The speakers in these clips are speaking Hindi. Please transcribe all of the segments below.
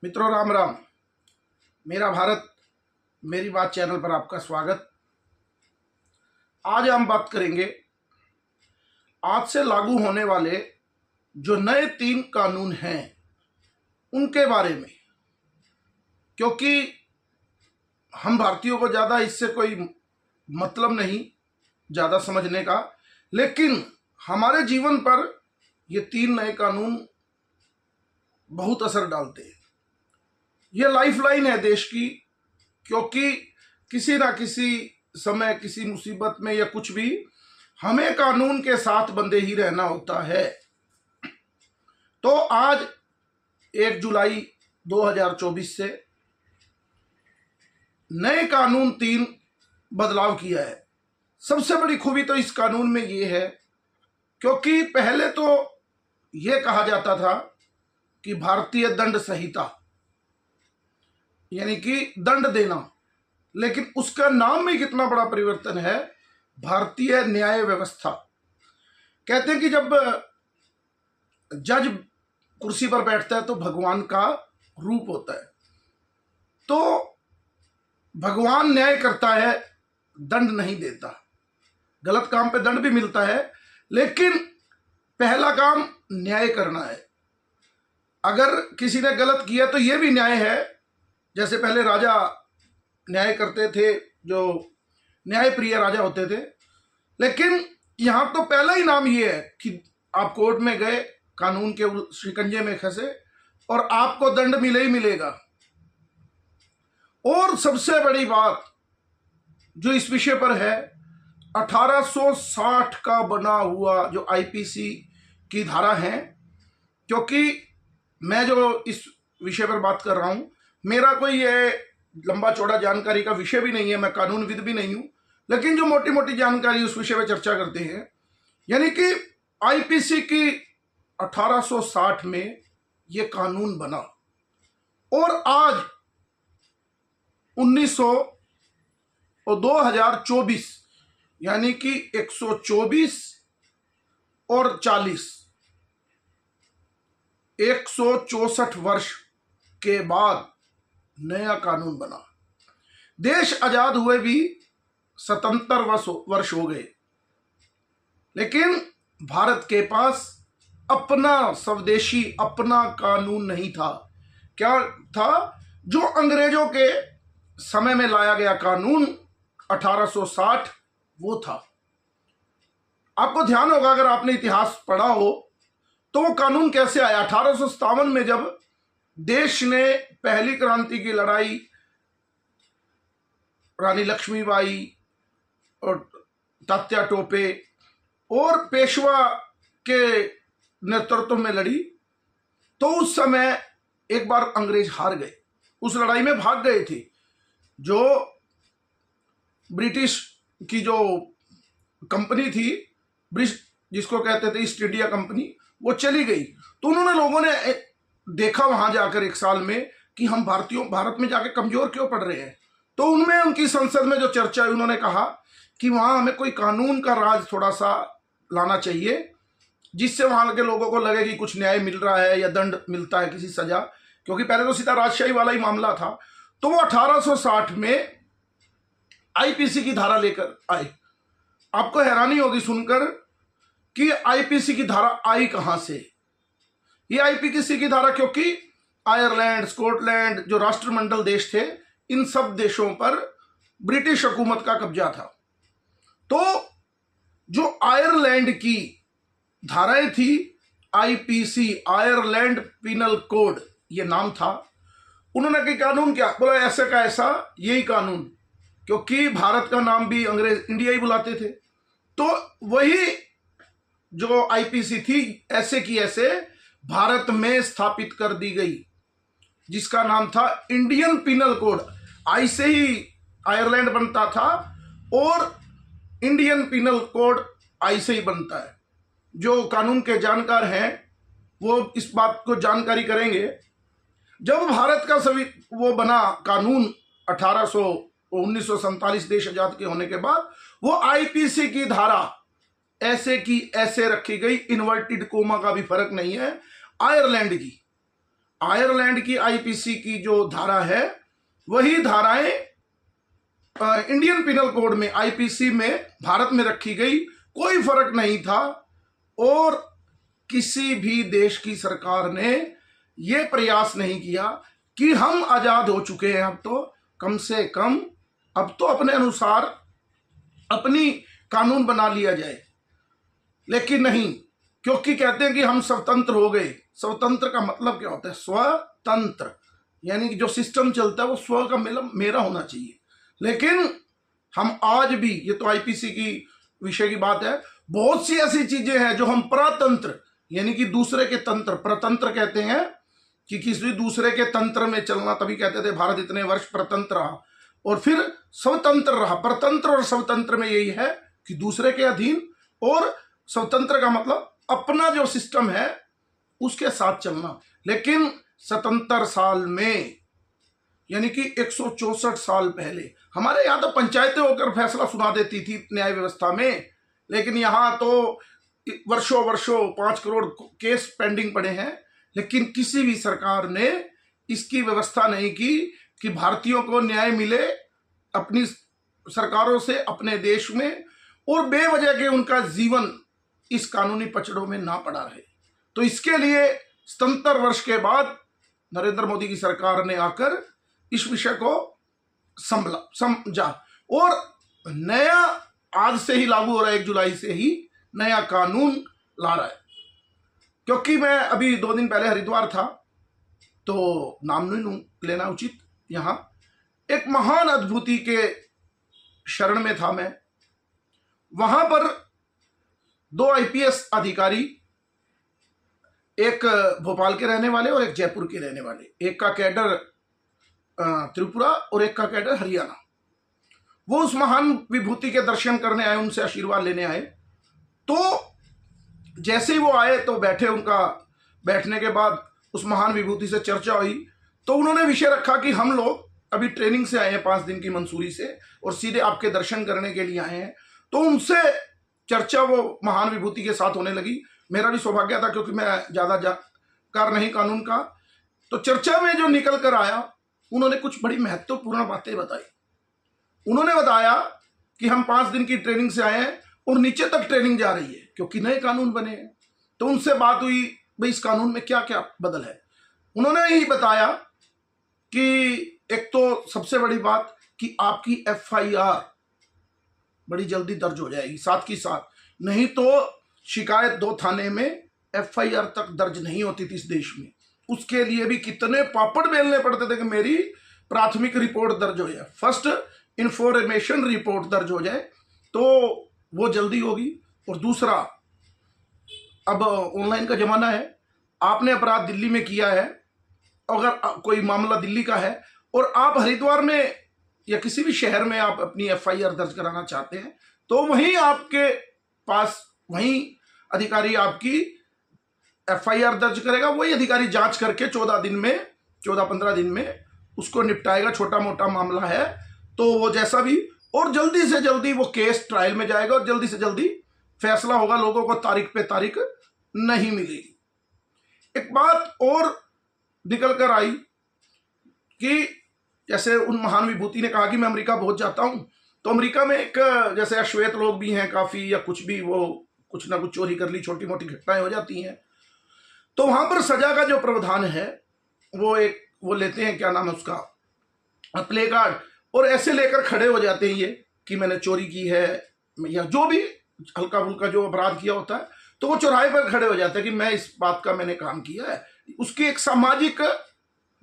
मित्रों, राम राम। मेरा भारत मेरी बात चैनल पर आपका स्वागत। आज हम बात करेंगे आज से लागू होने वाले जो नए 3 कानून हैं उनके बारे में, क्योंकि हम भारतीयों को ज़्यादा इससे कोई मतलब नहीं ज़्यादा समझने का, लेकिन हमारे जीवन पर ये 3 नए कानून बहुत असर डालते हैं। ये लाइफलाइन है देश की, क्योंकि किसी ना किसी समय किसी मुसीबत में या कुछ भी हमें कानून के साथ बंधे ही रहना होता है। तो आज 1 जुलाई 2024 से नए कानून 3 बदलाव किया है। सबसे बड़ी खूबी तो इस कानून में ये है, क्योंकि पहले तो ये कहा जाता था कि भारतीय दंड संहिता यानी कि दंड देना, लेकिन उसका नाम में कितना बड़ा परिवर्तन है, भारतीय न्याय व्यवस्था। कहते हैं कि जब जज कुर्सी पर बैठता है तो भगवान का रूप होता है। तो भगवान न्याय करता है, दंड नहीं देता। गलत काम पे दंड भी मिलता है, लेकिन पहला काम न्याय करना है। अगर किसी ने गलत किया तो यह भी न्याय है। जैसे पहले राजा न्याय करते थे, जो न्यायप्रिय राजा होते थे, लेकिन यहां तो पहला ही नाम ये है कि आप कोर्ट में गए, कानून के शिकंजे में फंसे और आपको दंड मिले ही मिलेगा। और सबसे बड़ी बात जो इस विषय पर है, 1860 का बना हुआ जो आईपीसी की धारा है, क्योंकि मैं जो इस विषय पर बात कर रहा हूं, मेरा कोई ये लंबा चौड़ा जानकारी का विषय भी नहीं है, मैं कानूनविद भी नहीं हूं, लेकिन जो मोटी मोटी जानकारी उस विषय में चर्चा करते हैं। यानी कि आईपीसी की 1860 में ये कानून बना और आज 2024 यानी कि 124 और 40 164 वर्ष के बाद नया कानून बना। देश आजाद हुए भी 77 वर्ष हो गए, लेकिन भारत के पास अपना स्वदेशी अपना कानून नहीं था। क्या था? जो अंग्रेजों के समय में लाया गया कानून 1860 वो था। आपको ध्यान होगा, अगर आपने इतिहास पढ़ा हो, तो वो कानून कैसे आया। 1857 में जब देश ने पहली क्रांति की लड़ाई रानी लक्ष्मीबाई और तात्या टोपे और पेशवा के नेतृत्व में लड़ी, तो उस समय एक बार अंग्रेज हार गए, उस लड़ाई में भाग गए थे। जो ब्रिटिश की जो कंपनी थी, जिसको कहते थे ईस्ट इंडिया कंपनी, वो चली गई। तो उन्होंने लोगों ने देखा वहां जाकर एक साल में कि हम भारत में जाके कमजोर क्यों पड़ रहे हैं। तो उनमें उनकी संसद में जो चर्चा हुई, उन्होंने कहा कि वहां हमें कोई कानून का राज थोड़ा सा लाना चाहिए, जिससे वहां के लोगों को लगे कि कुछ न्याय मिल रहा है या दंड मिलता है, किसी सजा, क्योंकि पहले तो सीधा राजशाही वाला ही मामला था। तो वो 1860 में आईपीसी की धारा लेकर आए। आपको हैरानी होगी सुनकर कि आईपीसी की धारा आई कहां से। ये आईपीसी की धारा, क्योंकि आयरलैंड, स्कॉटलैंड जो राष्ट्रमंडल देश थे, इन सब देशों पर ब्रिटिश हुकूमत का कब्जा था। तो जो आयरलैंड की धाराएं थी, आईपीसी आयरलैंड पिनल कोड ये नाम था। उन्होंने कि कानून क्या बोला, ऐसे का ऐसा यही कानून, क्योंकि भारत का नाम भी अंग्रेज इंडिया ही बुलाते थे। तो वही जो आईपीसी थी, ऐसे की ऐसे भारत में स्थापित कर दी गई, जिसका नाम था इंडियन पिनल कोड। आई से ही आयरलैंड बनता था और इंडियन पिनल कोड आई से ही बनता है। जो कानून के जानकार हैं वो इस बात को जानकारी करेंगे। जब भारत का वो बना कानून 1947 देश आजाद के होने के बाद, वो आईपीसी की धारा ऐसे की ऐसे रखी गई, इन्वर्टेड कोमा का भी फर्क नहीं है, आयरलैंड की। आयरलैंड की आईपीसी की जो धारा है वही धाराएं इंडियन पिनल कोड में, आईपीसी में भारत में रखी गई। कोई फर्क नहीं था और किसी भी देश की सरकार ने यह प्रयास नहीं किया कि हम आजाद हो चुके हैं, अब तो कम से कम अब तो अपने अनुसार अपनी कानून बना लिया जाए। लेकिन नहीं, क्योंकि कहते हैं कि हम स्वतंत्र हो गए। स्वतंत्र का मतलब क्या होता है? स्वतंत्र, यानी कि जो सिस्टम चलता है वो स्व का मेरा होना चाहिए। लेकिन हम आज भी, ये तो आईपीसी की विषय की बात है, बहुत सी ऐसी चीजें हैं जो हम परतंत्र, यानी कि दूसरे के तंत्र, परतंत्र कहते हैं कि किसी दूसरे के तंत्र में चलना। तभी कहते थे भारत इतने वर्ष परतंत्र रहा और फिर स्वतंत्र रहा। परतंत्र और स्वतंत्र में यही है कि दूसरे के अधीन, और स्वतंत्र का मतलब अपना जो सिस्टम है उसके साथ चलना। लेकिन 77 साल में, यानी कि 164 साल पहले, हमारे यहाँ तो पंचायतें होकर फैसला सुना देती थी न्याय व्यवस्था में, लेकिन यहाँ तो वर्षों वर्षों 5 करोड़ केस पेंडिंग पड़े हैं। लेकिन किसी भी सरकार ने इसकी व्यवस्था नहीं की कि भारतीयों को न्याय मिले अपनी सरकारों से अपने देश में, और बेवजह के उनका जीवन इस कानूनी पचड़ों में ना पड़ा रहे। तो इसके लिए 77 वर्ष के बाद नरेंद्र मोदी की सरकार ने आकर इस विषय को समझा और नया, आज से ही लागू हो रहा है, 1 जुलाई से ही नया कानून ला रहा है। क्योंकि मैं अभी 2 दिन पहले हरिद्वार था, तो नाम नहीं लेना उचित, यहां एक महान अद्भुति के शरण में था मैं। वहां पर 2 आईपीएस अधिकारी, एक भोपाल के रहने वाले और एक जयपुर के रहने वाले, एक का कैडर त्रिपुरा और एक का कैडर हरियाणा, वो उस महान विभूति के दर्शन करने आए, उनसे आशीर्वाद लेने आए। तो जैसे ही वो आए तो बैठे, उनका बैठने के बाद उस महान विभूति से चर्चा हुई। तो उन्होंने विषय रखा कि हम लोग अभी ट्रेनिंग से आए हैं 5 दिन की मंसूरी से और सीधे आपके दर्शन करने के लिए आए हैं। तो उनसे चर्चा वो महान विभूति के साथ होने लगी। मेरा भी सौभाग्य था क्योंकि मैं ज़्यादा जानकार नहीं कानून का। तो चर्चा में जो निकल कर आया, उन्होंने कुछ बड़ी महत्वपूर्ण बातें बताई। उन्होंने बताया कि हम 5 दिन की ट्रेनिंग से आए हैं और नीचे तक ट्रेनिंग जा रही है क्योंकि नए कानून बने हैं। तो उनसे बात हुई, भाई इस कानून में क्या क्या बदल है। उन्होंने ही बताया कि एक तो सबसे बड़ी बात कि आपकी एफआईआर बड़ी जल्दी दर्ज हो जाएगी, साथ ही साथ, नहीं तो शिकायत 2 थाने में एफआईआर तक दर्ज नहीं होती थी इस देश में। उसके लिए भी कितने पापड़ बेलने पड़ते थे कि मेरी प्राथमिक रिपोर्ट दर्ज हो जाए, फर्स्ट इंफॉर्मेशन रिपोर्ट दर्ज हो जाए, तो वो जल्दी होगी। और दूसरा, अब ऑनलाइन का जमाना है, आपने अपराध दिल्ली में किया है, अगर कोई मामला दिल्ली का है और आप हरिद्वार में या किसी भी शहर में आप अपनी एफआईआर दर्ज कराना चाहते हैं, तो वहीं आपके पास वहीं अधिकारी आपकी एफआईआर दर्ज करेगा। वही अधिकारी जांच करके 14-15 दिन में उसको निपटाएगा। छोटा मोटा मामला है तो वो जैसा भी, और जल्दी से जल्दी वो केस ट्रायल में जाएगा और जल्दी से जल्दी फैसला होगा। लोगों को तारीख पे तारीख नहीं मिलेगी। एक बात और निकल कर आई कि जैसे उन महान विभूति ने कहा कि मैं अमेरिका बहुत जाता हूं, तो अमेरिका में एक जैसे अश्वेत लोग भी हैं काफी, या कुछ भी, वो कुछ ना कुछ चोरी कर ली, छोटी मोटी घटनाएं हो जाती हैं। तो वहां पर सजा का जो प्रावधान है वो लेते हैं, क्या नाम है उसका, प्ले कार्ड, और ऐसे लेकर खड़े हो जाते हैं ये कि मैंने चोरी की है या जो भी हल्का फुल्का जो अपराध किया होता है, तो वो चौराहे पर खड़े हो जाते हैं कि मैं इस बात का मैंने काम किया है। उसकी एक सामाजिक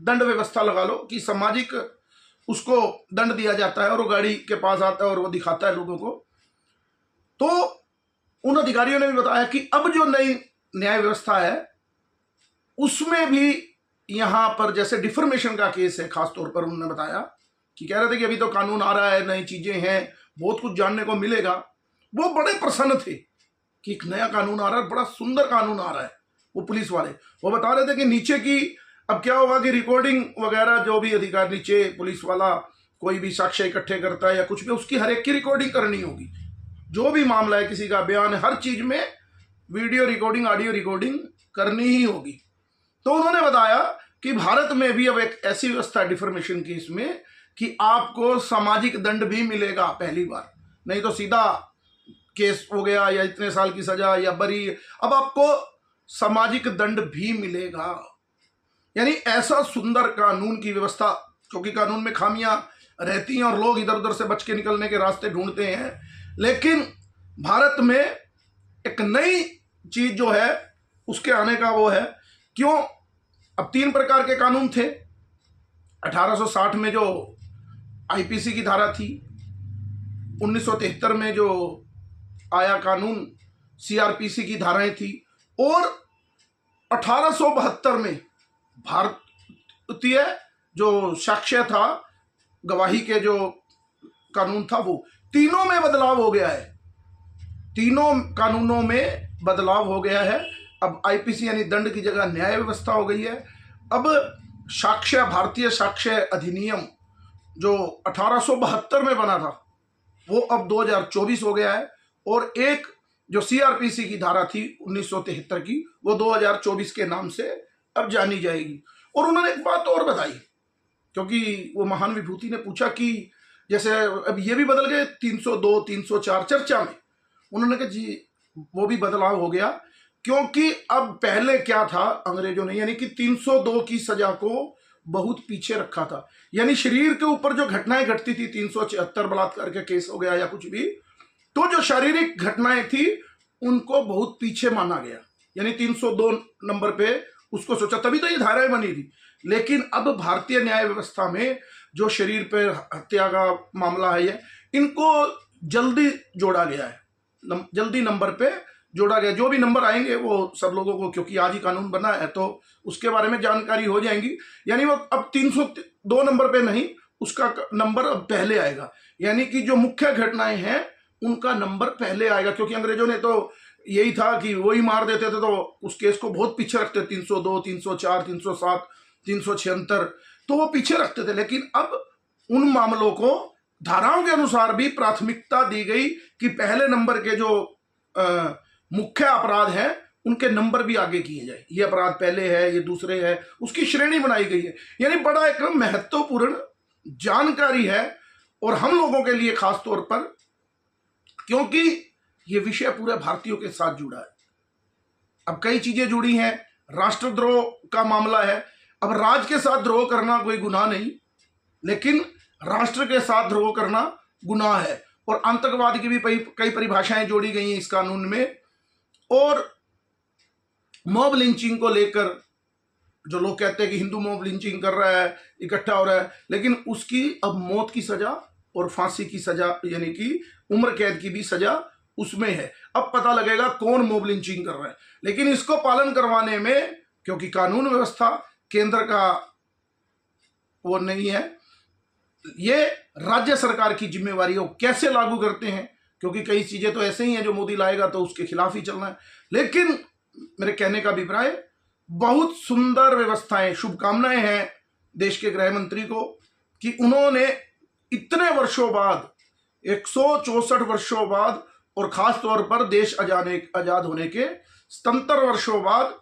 दंड व्यवस्था लगा लो कि सामाजिक उसको दंड दिया जाता है, और वो गाड़ी के पास आता है और वो दिखाता है लोगों को। तो उन अधिकारियों ने भी बताया कि अब जो नई न्याय व्यवस्था है उसमें भी यहां पर जैसे डिफॉर्मेशन का केस है, खासतौर पर उन्होंने बताया कि कह रहे थे कि अभी तो कानून आ रहा है, नई चीजें हैं, बहुत कुछ जानने को मिलेगा। वो बड़े प्रसन्न थे कि एक नया कानून आ रहा है, बड़ा सुंदर कानून आ रहा है। वो पुलिस वाले वो बता रहे थे कि नीचे की अब क्या होगा कि रिकॉर्डिंग वगैरह, जो भी अधिकार नीचे पुलिस वाला कोई भी साक्ष्य इकट्ठे करता है या कुछ भी, उसकी हर एक की रिकॉर्डिंग करनी होगी। जो भी मामला है, किसी का बयान है, हर चीज में वीडियो रिकॉर्डिंग, ऑडियो रिकॉर्डिंग करनी ही होगी। तो उन्होंने बताया कि भारत में भी अब एक ऐसी व्यवस्था डिफॉर्मेशन की इसमें कि आपको सामाजिक दंड भी मिलेगा पहली बार, नहीं तो सीधा केस हो गया या इतने साल की सजा या बरी, अब आपको सामाजिक दंड भी मिलेगा। यानी ऐसा सुंदर कानून की व्यवस्था, क्योंकि कानून में खामियां रहती हैं और लोग इधर उधर से बच के निकलने के रास्ते ढूंढते हैं, लेकिन भारत में एक नई चीज जो है उसके आने का वो है, क्यों, अब 3 प्रकार के कानून थे। 1860 में जो आईपीसी की धारा थी, 1973 में जो आया कानून सीआरपीसी की धाराएं थी, और 1872 में भारतीय जो साक्ष्य था, गवाही के जो कानून था, वो तीनों में बदलाव हो गया है। तीनों कानूनों में बदलाव हो गया है। अब आईपीसी यानी दंड की जगह न्याय व्यवस्था हो गई है। अब साक्ष्य, भारतीय साक्ष्य अधिनियम जो 1872 में बना था वो अब 2024 हो गया है, और एक जो सीआरपीसी की धारा थी 1973 की, वो 2024 के नाम से अब जानी जाएगी। और उन्होंने एक बात और बताई, क्योंकि वो महान विभूति ने पूछा कि जैसे अब ये भी बदल गए 302, 304 चर्चा में, उन्होंने कहा जी वो भी बदलाव हो गया, क्योंकि अब पहले क्या था अंग्रेजों ने, यानी कि 302 की सजा को बहुत पीछे रखा था। यानी शरीर के ऊपर जो घटनाएं घटती थी, 376 बलात्कार का केस हो गया या कुछ भी, तो जो शारीरिक घटनाएं थी उनको बहुत पीछे माना गया, यानी 302 नंबर पे उसको सोचा, तभी तो ये धाराएं बनी थी। लेकिन अब भारतीय न्याय व्यवस्था में जो शरीर पे हत्या का मामला है, ये इनको जल्दी जोड़ा गया है, जल्दी नंबर पे जोड़ा गया। जो भी नंबर आएंगे वो सब लोगों को, क्योंकि आज ही कानून बना है तो उसके बारे में जानकारी हो जाएंगी। यानी वो अब 302 नंबर पे नहीं, उसका नंबर अब पहले आएगा, यानी कि जो मुख्य घटनाएं हैं उनका नंबर पहले आएगा। क्योंकि अंग्रेजों ने तो यही था कि वही मार देते थे, तो उस केस को बहुत पीछे रखते, 302, 304, 307, 376, तो वो पीछे रखते थे। लेकिन अब उन मामलों को धाराओं के अनुसार भी प्राथमिकता दी गई कि पहले नंबर के जो मुख्य अपराध हैं उनके नंबर भी आगे किए जाए, ये अपराध पहले है, ये दूसरे है, उसकी श्रेणी बनाई गई है। यानी बड़ा एक महत्वपूर्ण जानकारी है, और हम लोगों के लिए खास तौर पर, क्योंकि ये विषय पूरे भारतीयों के साथ जुड़ा है। अब कई चीजें जुड़ी हैं, राष्ट्रद्रोह का मामला है। अब राज्य के साथ द्रोह करना कोई गुनाह नहीं, लेकिन राष्ट्र के साथ द्रोह करना गुनाह है। और आतंकवाद की भी कई परिभाषाएं जोड़ी गई हैं इस कानून में। और मॉब लिंचिंग को लेकर जो लोग कहते हैं कि हिंदू मॉब लिंचिंग कर रहा है, इकट्ठा हो रहा है, लेकिन उसकी अब मौत की सजा और फांसी की सजा, यानी कि उम्र कैद की भी सजा उसमें है। अब पता लगेगा कौन मॉब लिंचिंग कर रहा है। लेकिन इसको पालन करवाने में, क्योंकि कानून व्यवस्था केंद्र का वो नहीं है, ये राज्य सरकार की जिम्मेवारी है, वो कैसे लागू करते हैं, क्योंकि कई चीजें तो ऐसे ही हैं जो मोदी लाएगा तो उसके खिलाफ ही चलना है। लेकिन मेरे कहने का अभिप्राय, बहुत सुंदर व्यवस्थाएं, शुभकामनाएं हैं देश के गृह मंत्री को कि उन्होंने इतने वर्षों बाद, 164 वर्षों बाद, और खास तौर पर देश आजाद होने के 77 वर्षों बाद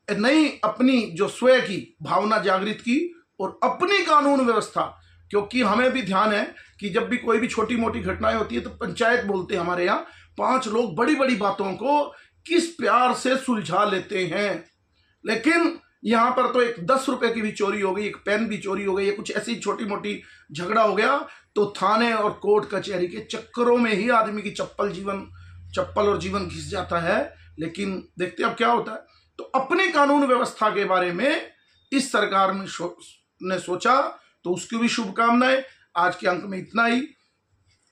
नई अपनी जो स्वयं की भावना जागृत की और अपनी कानून व्यवस्था, क्योंकि हमें भी ध्यान है कि जब भी कोई भी छोटी मोटी घटनाएं होती है तो पंचायत बोलते हैं हमारे यहाँ, 5 लोग बड़ी बड़ी बातों को किस प्यार से सुलझा लेते हैं। लेकिन यहां पर तो एक 10 रुपए की भी चोरी हो गई, एक पेन भी चोरी हो गई, या कुछ ऐसी छोटी मोटी झगड़ा हो गया तो थाने और कोर्ट कचहरी के चक्करों में ही आदमी की चप्पल और जीवन घिस जाता है। लेकिन देखते अब क्या होता है। तो अपनी कानून व्यवस्था के बारे में इस सरकार ने सोचा, तो उसकी भी शुभकामनाएं। आज के अंक में इतना ही।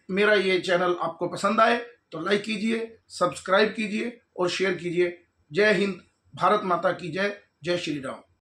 मेरा ये चैनल आपको पसंद आए तो लाइक कीजिए, सब्सक्राइब कीजिए और शेयर कीजिए। जय हिंद, भारत माता की जय, जय श्री राम।